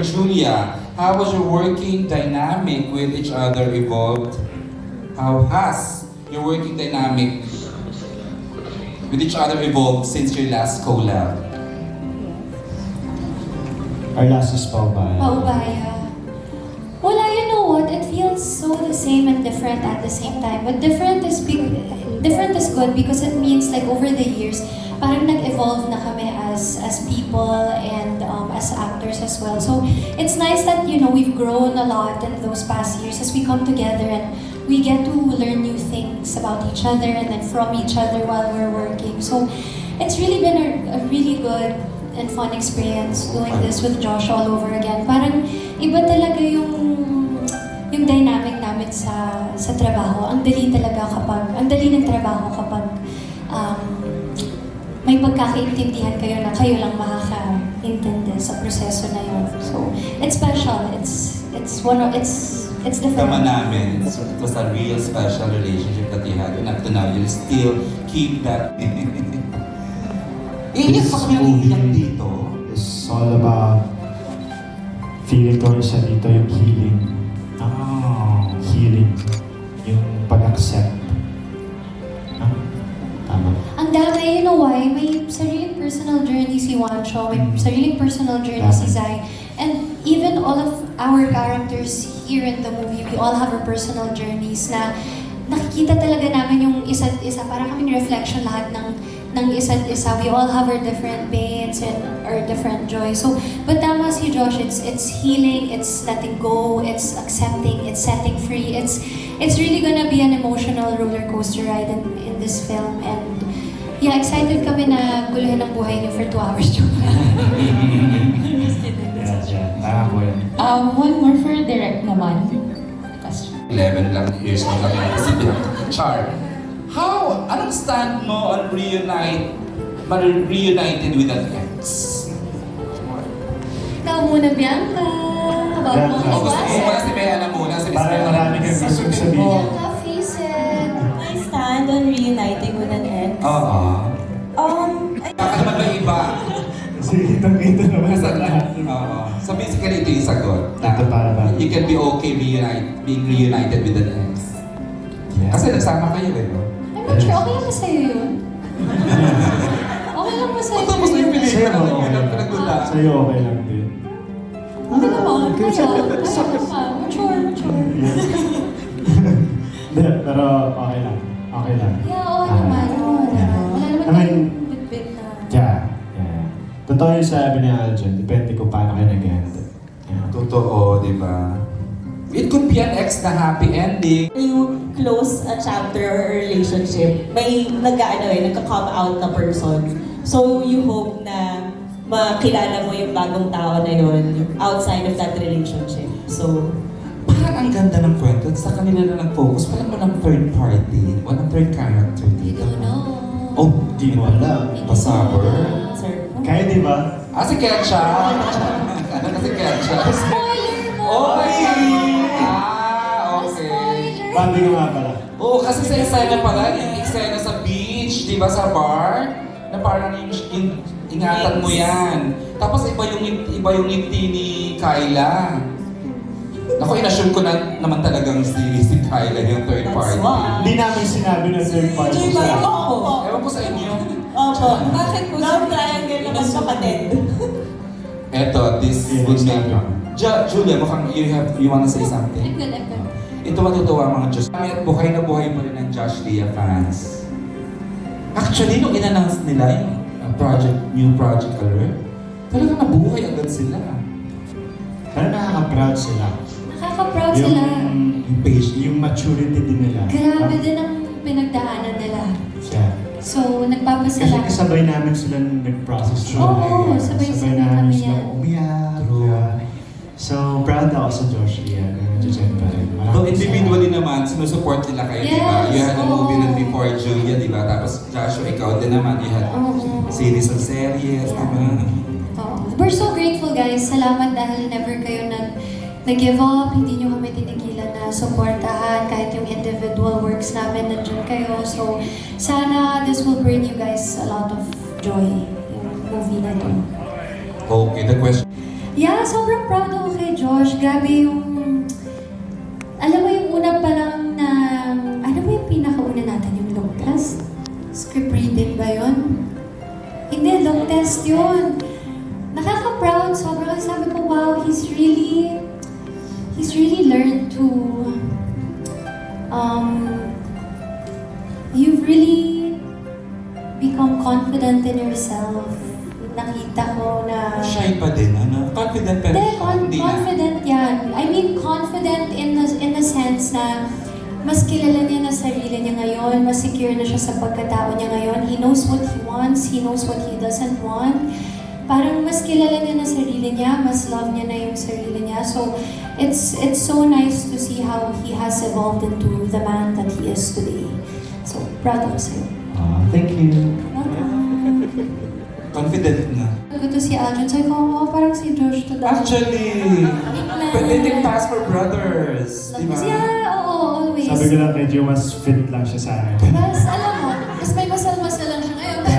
Julia, how was your working dynamic with each other evolved? How has your working dynamic with each other evolved since your last collab? Our last is Paubaya. Paubaya. Well, you know what? It feels so the same and different at the same time. But different is good because it means like over the years, parang nag-evolve na kami as people and as actors as well. So it's nice that we've grown a lot in those past years as we come together and we get to learn new things about each other and then from each other while we're working. So it's really been a really good and fun experience doing this with Josh all over again. Parang iba talaga yung dynamic namin sa trabaho. Ang dali ng trabaho kapag may pagkakaintindihan kayo na kayo lang makakaintindi sa proseso na yun. So it's special. It's different. Tama namin. It was a real special relationship that you had. And up to now, you still keep that. Iiyak pa kami ng iiyak dito. It's all about feeling ko rin siya dito yung healing. Healing. Yung pag-accept. Tama. Ang dami, you know why? May sariling personal journey si Juancho, may sariling personal journey si Zai. And even all of our characters here in the movie, we all have our personal journeys na nakikita talaga namin yung isa't isa. Parang kaming reflection lahat ng isa't isa. We all have our different pains and our different joys. So, but tama si Josh, it's healing, it's letting go, it's accepting, it's setting free. It's really gonna be an emotional roller coaster ride in this film. And yeah, excited kami na guluhin ang buhay niyo for 2 hours. Tama po yan. One more for direct naman. Question. 11 lang years old lang yung si Char. Anong stand mo on reunited with an ex? Ikaw muna, Bianca. About mo Bianca. Gusto mo muna si Bea na muna, si Miss Parang Bea. marami kang gusto sabihin. Bianca, face it. I stand on reuniting with an ex. Oo. Baka naman ba iba? Kasi kitang-kita naman sa lahat. Oo. So basically, ito yung sagot. Ito para ba? You can be okay being reunited with an ex. Yeah. Kasi nagsama kayo eh, no? I'm not sure, okay lang ba sa'yo yun? Okay lang ba sa'yo? Tapos na yung Sa'yo, pelikula ng okay. pinagdula. Sa'yo okay lang din. Okay naman, kaya. Mature. Pero okay lang. Okay lang. Yeah, oo naman. Wala naman tayong bit-bit na. Yeah. Totoo yung sabi ni Aljan, depende kung paano kayo nag-handle. Yeah. Totoo, di ba? It could be an ex na happy ending. You close a chapter or relationship, may nagka-come out na person. So you hope na makilala mo yung bagong tao na yun outside of that relationship. So, Parang ang ganda ng kwento. Sa kanila na nag-focus. Parang walang third party. Walang third character You dito. don't know. Oh, Di mo alam. Pasabor. sir. Kaya di ba? Si Ketcha. Ano na si Ketcha? Spoiler mo! Okay! Okay. Spoiler! Bandi ko nga pala. Oo, kasi sa eksena pala, yung eksena sa beach, di ba, sa bar, na parang ingatan mo yan. Tapos iba yung ngiti ni Kyla. Naku, inassume ko na naman talagang si Kyla yung third party. Hindi namin sinabi na third party siya. Ewan ko sa inyo. Opo. Bakit po? Love triangle na magkapatid. Eto, this would make Julia, mukhang you wanna say something? I'm good. Ito matutuwa mga Diyos. Kami at buhay na buhay pa rin ng Josh Lea fans. Actually, nung in-announce nila yung new project alert, talagang nabuhay agad sila. Pero nakaka-proud sila. Nakaka-proud sila. Yung maturity din nila. Grabe din ang pinagdaanan nila. Yeah. So, Kasi nagpapasalamat. kasabay namin sila nag-process through. Oo, sabay-sabay namin kami sila yan. umiyak. True. Yeah. So, proud ako sa Josh Lea. Nandiyan pa rin. Though individually naman, sinusupport nila kayo, di ba? Yes, You had a movie oo. na before Julia, di ba? Tapos Joshua, ikaw din naman, you had Oo. series of series, di ba? Oo. We're so grateful, guys. Salamat dahil never kayo nag-give up. Hindi nyo kami tinigilan na supportahan. Kahit yung individual works namin, nandiyan kayo. So, sana this will bring you guys a lot of joy, yung movie na to. Okay, the question. Yeah, sobrang proud ako kay Josh. Grabe yung... Alam mo yung una pa lang na... Ano ba yung pinakauna natin? Yung look test? Script reading ba yun? Hindi, look test yun. Nakaka-proud. Sobrang sabi ko, wow, he's really learned to... You've really become confident in yourself. Nakita ko na... Shy pa din, ano? Confident pero Hindi, hindi na. confident yan. I mean, confident in the sense na mas kilala niya na sarili niya ngayon, mas secure na siya sa pagkatao niya ngayon. He knows what he wants, he knows what he doesn't want. Parang mas kilala niya na sarili niya, mas love niya na yung sarili niya. So, it's so nice to see how he has evolved into the man that he is today. So, proud ako sa'yo. Thank you. Welcome. Confident na. Ko to si Aljun, sabi ko, oh, parang si Josh to dati. Actually, pwede din pass for brothers. Di ba? Yeah, oo, always. Sabi ko lang kay Gio, mas fit lang siya sa akin. Mas, alam mo, mas may masal-masal lang siya ngayon. Dati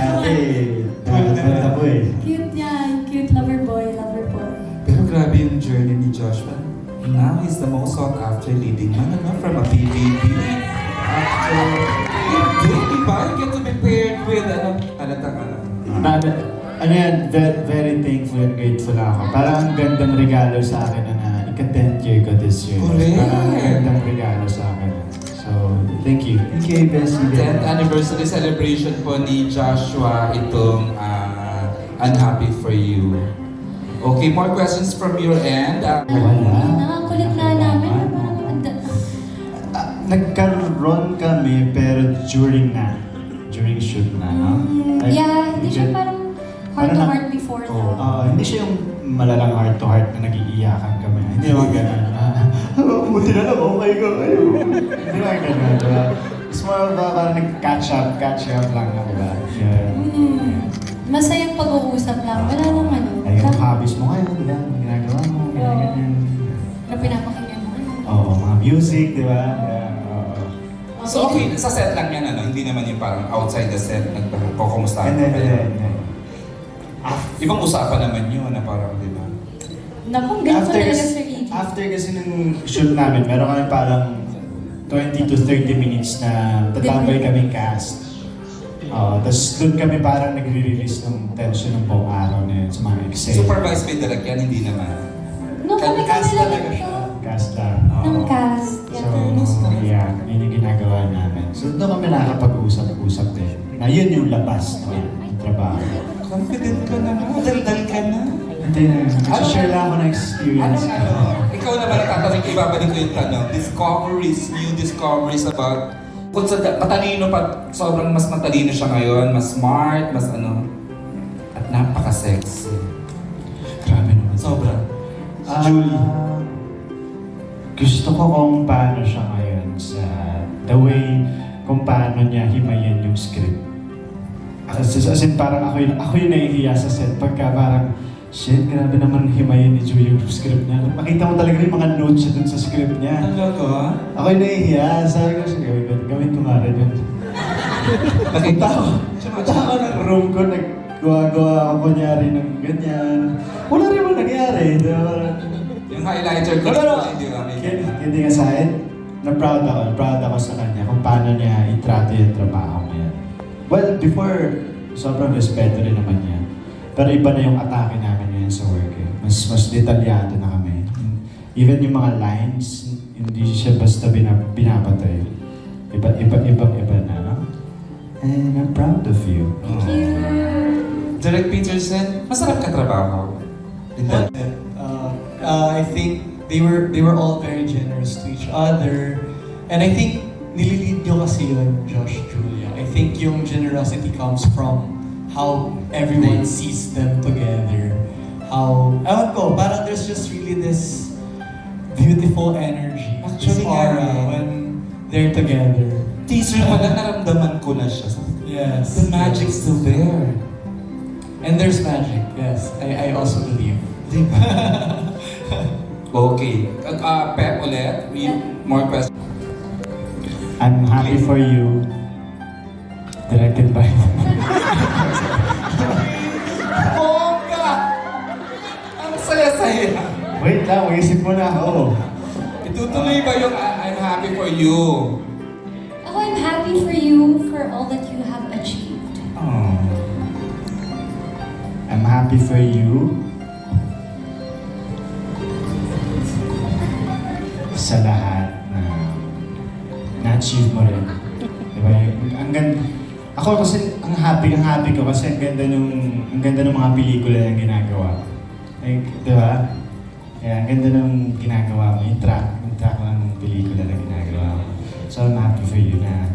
ako eh. Cute niya, cute lover boy. Pero grabe yung journey ni Joshua. Now he's the most sought after leading man, ano, from a PBB actor. Hindi, di ba? You get to be paired with, Ano yan, very thankful and grateful ako. Parang ang gandang regalo sa akin na ika-10th year ko this year. Correct. Parang ang gandang regalo sa akin. So, thank you. Thank you, Bessie. 10th anniversary celebration po ni Joshua itong I'm Happy For You. Okay, more questions from your end? Nakakulit na namin. Nagkaroon kami pero during shoot na, no? Yeah, hindi siya parang heart-to-heart before na. Hindi siya yung malalang heart-to-heart na nag-iiyakan kami. Hindi naman ganun. Buti na lang, okay ka kayo. Hindi naman ganun, diba? It's more of parang nag-catch up lang, diba? Masayang pag-uusap lang. Wala nang ano. Ay, yung hobbies mo ngayon, diba? Ang ginagawa mo, ganyan. Na pinapakinggan mo. Oo, mga music, diba? So okay, sa set lang yan, ano? Hindi naman yung parang outside the set, nagkukumustahan mo kayo. Ibang usapan naman yun na parang, di ba? Naku, ganito talaga sa EG. After kasi nung shoot namin, meron kami parang 20 to 30 minutes na tatambay kaming cast. Tapos doon kami parang nagre-release ng tension ng buong araw na yun sa mga eksena. Supervised by Dalag yan, hindi naman. No, kami Cast lang talaga siya. ito. Cast lang. Ng cast. So, yeah, yun yung ginagawa namin. So, doon kami nakakapag-usap-usap din. Na yun yung labas ng trabaho. Confident ka na, dal-dal ka na. Hindi na, share lang ako ng experience. Ikaw naman natatanong, ibabalik ko yung tanong. New discoveries about, kung sa matalino pa, sobrang mas matalino siya ngayon, mas smart, mas ano, at napaka-sexy. Grabe naman. Sobra. Julie. Gusto ko kung paano siya ngayon sa the way kung paano niya himayin yung script. As in parang ako yung nahihiya sa set pagka parang shit, grabe naman himayin ni Julie yung script niya. Makita mo talaga yung mga notes siya dun sa script niya. Talaga? Ako yung nahihiya. Sabi ko siya, gawin ko nga rin yun. Punta ako ng room ko, naggawa ako kunyari ng ganyan. Wala rin mo nangyari. Yung highlighter ko, hindi namin. Hindi nga sa akin, proud ako sa kanya kung paano niya itrato yung trabaho niya. Well, before, sobrang respeto rin naman niya. Pero iba na yung atake namin ngayon sa work eh. Mas detalyado na kami. Even yung mga lines, hindi siya basta binapatay. Iba na, no? And I'm proud of you. Thank you. Direk Peterson, masarap ka trabaho. I think they were all very generous to each other. And I think nililid nyo kasi yun, Josh, Julia. I think yung generosity comes from how everyone sees them together. Ewan ko, parang there's just really this beautiful energy, this Actually, aura when they're together. Teaser pa lang, naramdaman ko na siya. Yes. The magic's still there. And there's magic, yes. I also believe. Diba? Okay. Pep ulit. More questions. I'm happy for you. Directed by... Bongga! Ang saya-saya Wait lang, mag-isip muna ako. Itutuloy ba yung I'm happy for you? Ako, I'm happy for you for all that you have achieved. Oh. I'm happy for you sa lahat na na-achieve mo rin. Diba? Ang ganda. Ako kasi ang happy ko kasi ang ganda ng mga pelikula na ginagawa. Like, di ba? Kaya ang ganda ng ginagawa mo, yung track ng pelikula na ginagawa mo. So I'm happy for you na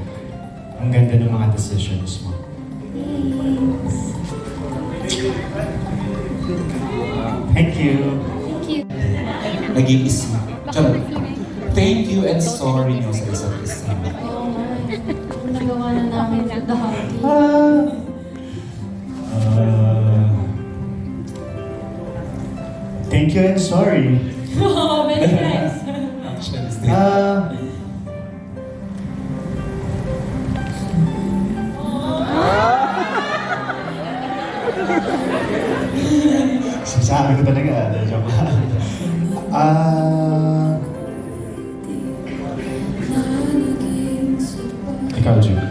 ang ganda ng mga decisions mo. Thank you. Thank you. Nag-iisip. Charot. Thank you and sorry nyo sa isa't isa. Oo nga. Nagawa na namin with the hearty. Thank you and sorry. Oh, very nice. Actually, Sasabi ko talaga, joke lang. Ikaw, Julie.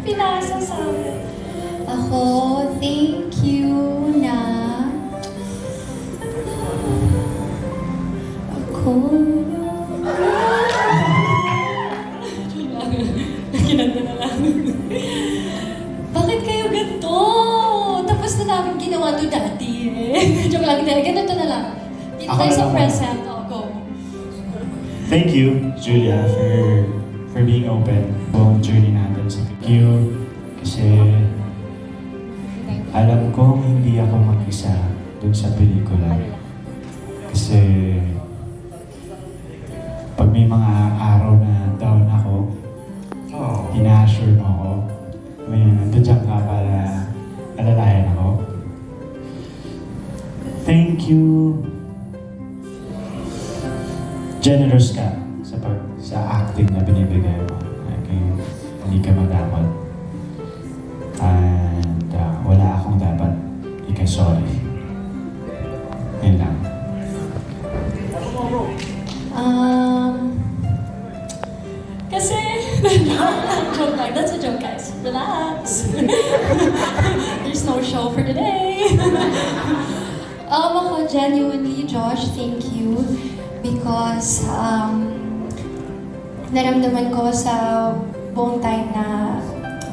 Pinasa sa akin. Ako, thank you na ako kinanta na lang. Bakit kayo ganito? Tapos na namin ginawa to dati eh. Joke lang, hindi. Ganito na lang. Dito Ako tayo na sa lang. present. Oh, go. Thank you, Julia, for being open. Buong journey natin sa thank you. Kasi alam ko hindi ako mag-isa dun sa pelikula. Kasi pag may mga araw na down ako, ina-assure mo ako, may nandiyan ka para alalayan ako. Thank you. Generous ka sa acting na binibigay mo. Okay? Hindi ka madamot. And wala akong dapat ika-sorry. Yun lang. Kasi, joke lang. That's a joke, guys. Relax. There's no show for today. Ako, genuinely, Josh, thank you. Because, naramdaman ko sa buong time na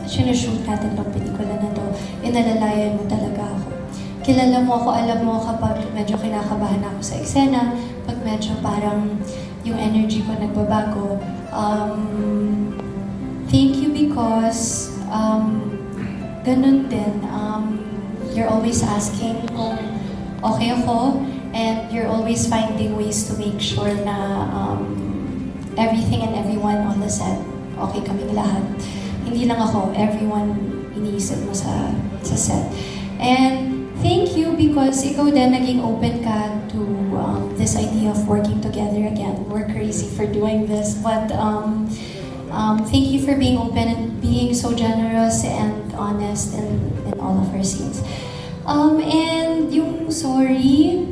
sinushoot natin ng pelikula na to, inalalayan mo talaga ako. Kilala mo ako, alam mo kapag medyo kinakabahan ako sa eksena, pag medyo parang yung energy ko nagbabago. Thank you because ganun din. You're always asking kung okay ako, and you're always finding ways to make sure na everything and everyone on the set, okay kaming lahat. Hindi lang ako, everyone iniisip mo sa set. And thank you because ikaw din naging open ka to this idea of working together again. We're crazy for doing this, but thank you for being open and being so generous and honest in all of our scenes. And yung sorry,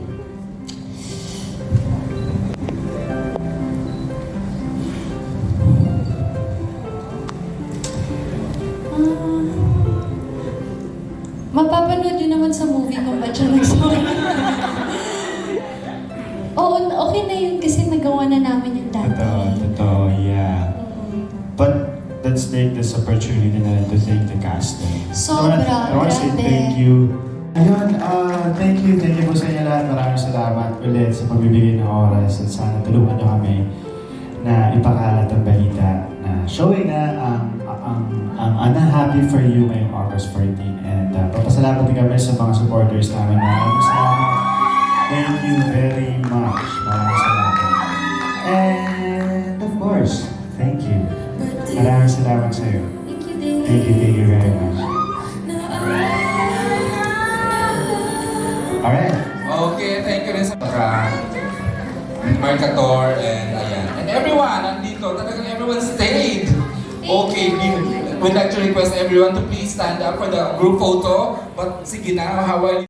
mapapanood yun naman sa movie kung ba't siya nag-sorry. Oo, okay na yun kasi nagawa na namin yung dati. Totoo, yeah. But let's take this opportunity na to thank the casting. Sobra, I want to say grabe. thank you. Ayun, thank you po sa inyo lahat. Maraming salamat ulit sa pagbibigay ng oras at sana tulungan nyo kami na ipakalat ang balita na showing na ang happy for you ngayong August 14. And papasalamat din kami sa mga supporters namin. Maraming salamat. Thank you very much. Maraming salamat. And of course, thank you. Maraming salamat sa iyo. Thank you din. Thank you very much. Alright. Okay, thank you rin sa Mercator and ayan. And everyone, nandito, talagang everyone stayed. Okay, we'd like to request everyone to please stand up for the group photo. But sige na, how are you?